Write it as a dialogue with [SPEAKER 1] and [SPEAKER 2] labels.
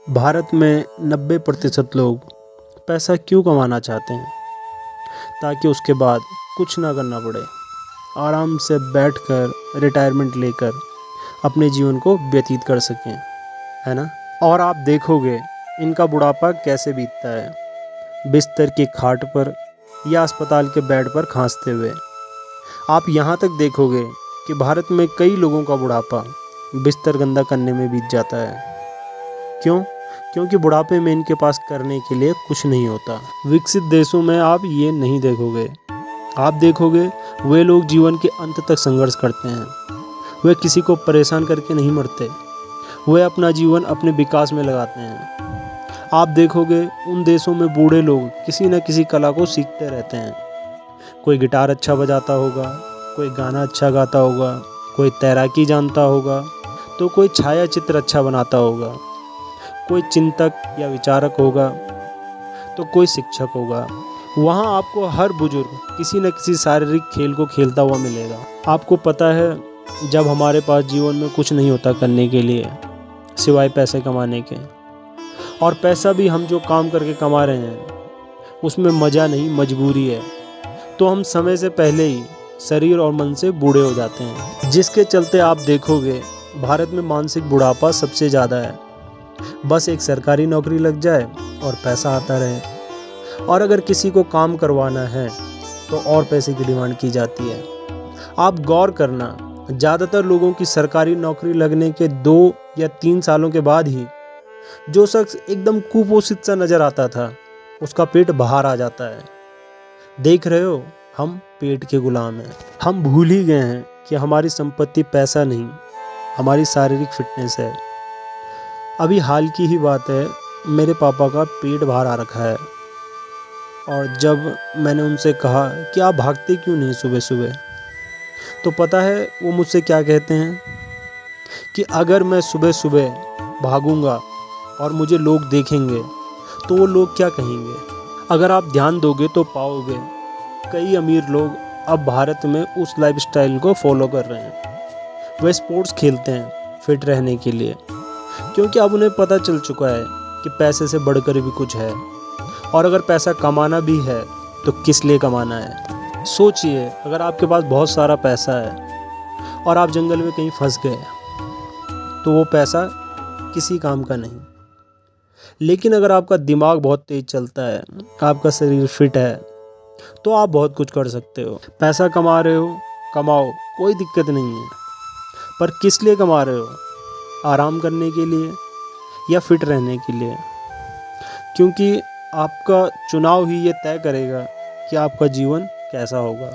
[SPEAKER 1] भारत में 90% लोग पैसा क्यों कमाना चाहते हैं? ताकि उसके बाद कुछ ना करना पड़े, आराम से बैठकर रिटायरमेंट लेकर अपने जीवन को व्यतीत कर सकें, है ना? और आप देखोगे इनका बुढ़ापा कैसे बीतता है, बिस्तर की खाट पर या अस्पताल के बेड पर खांसते हुए। आप यहाँ तक देखोगे कि भारत में कई लोगों का बुढ़ापा बिस्तर गंदा करने में बीत जाता है। क्यों? क्योंकि बुढ़ापे में इनके पास करने के लिए कुछ नहीं होता। विकसित देशों में आप ये नहीं देखोगे। आप देखोगे वे लोग जीवन के अंत तक संघर्ष करते हैं। वे किसी को परेशान करके नहीं मरते, वे अपना जीवन अपने विकास में लगाते हैं। आप देखोगे उन देशों में बूढ़े लोग किसी न किसी कला को सीखते रहते हैं। कोई गिटार अच्छा बजाता होगा, कोई गाना अच्छा गाता होगा, कोई तैराकी जानता होगा, तो कोई छाया चित्र अच्छा बनाता होगा, कोई चिंतक या विचारक होगा, तो कोई शिक्षक होगा। वहाँ आपको हर बुजुर्ग किसी न किसी शारीरिक खेल को खेलता हुआ मिलेगा। आपको पता है, जब हमारे पास जीवन में कुछ नहीं होता करने के लिए सिवाय पैसे कमाने के, और पैसा भी हम जो काम करके कमा रहे हैं उसमें मज़ा नहीं, मजबूरी है, तो हम समय से पहले ही शरीर और मन से बूढ़े हो जाते हैं, जिसके चलते आप देखोगे भारत में मानसिक बुढ़ापा सबसे ज़्यादा है। बस एक सरकारी नौकरी लग जाए और पैसा आता रहे, और अगर किसी को काम करवाना है तो और पैसे की डिमांड की जाती है। आप गौर करना, ज़्यादातर लोगों की सरकारी नौकरी लगने के 2 या 3 सालों के बाद ही जो शख्स एकदम कुपोषित सा नज़र आता था उसका पेट बाहर आ जाता है। देख रहे हो, हम पेट के गुलाम हैं। हम भूल ही गए हैं कि हमारी संपत्ति पैसा नहीं, हमारी शारीरिक फिटनेस है। अभी हाल की ही बात है, मेरे पापा का पेट बाहर आ रखा है, और जब मैंने उनसे कहा कि आप भागते क्यों नहीं सुबह सुबह, तो पता है वो मुझसे क्या कहते हैं कि अगर मैं सुबह सुबह भागूंगा और मुझे लोग देखेंगे तो वो लोग क्या कहेंगे। अगर आप ध्यान दोगे तो पाओगे कई अमीर लोग अब भारत में उस लाइफस्टाइल को फॉलो कर रहे हैं। वे स्पोर्ट्स खेलते हैं फिट रहने के लिए, क्योंकि अब उन्हें पता चल चुका है कि पैसे से बढ़कर भी कुछ है, और अगर पैसा कमाना भी है तो किस लिए कमाना है। सोचिए, अगर आपके पास बहुत सारा पैसा है और आप जंगल में कहीं फंस गए तो वो पैसा किसी काम का नहीं। लेकिन अगर आपका दिमाग बहुत तेज चलता है, आपका शरीर फिट है, तो आप बहुत कुछ कर सकते हो। पैसा कमा रहे हो, कमाओ, कोई दिक्कत नहीं है, पर किस लिए कमा रहे हो? आराम करने के लिए या फिट रहने के लिए? क्योंकि आपका चुनाव ही ये तय करेगा कि आपका जीवन कैसा होगा।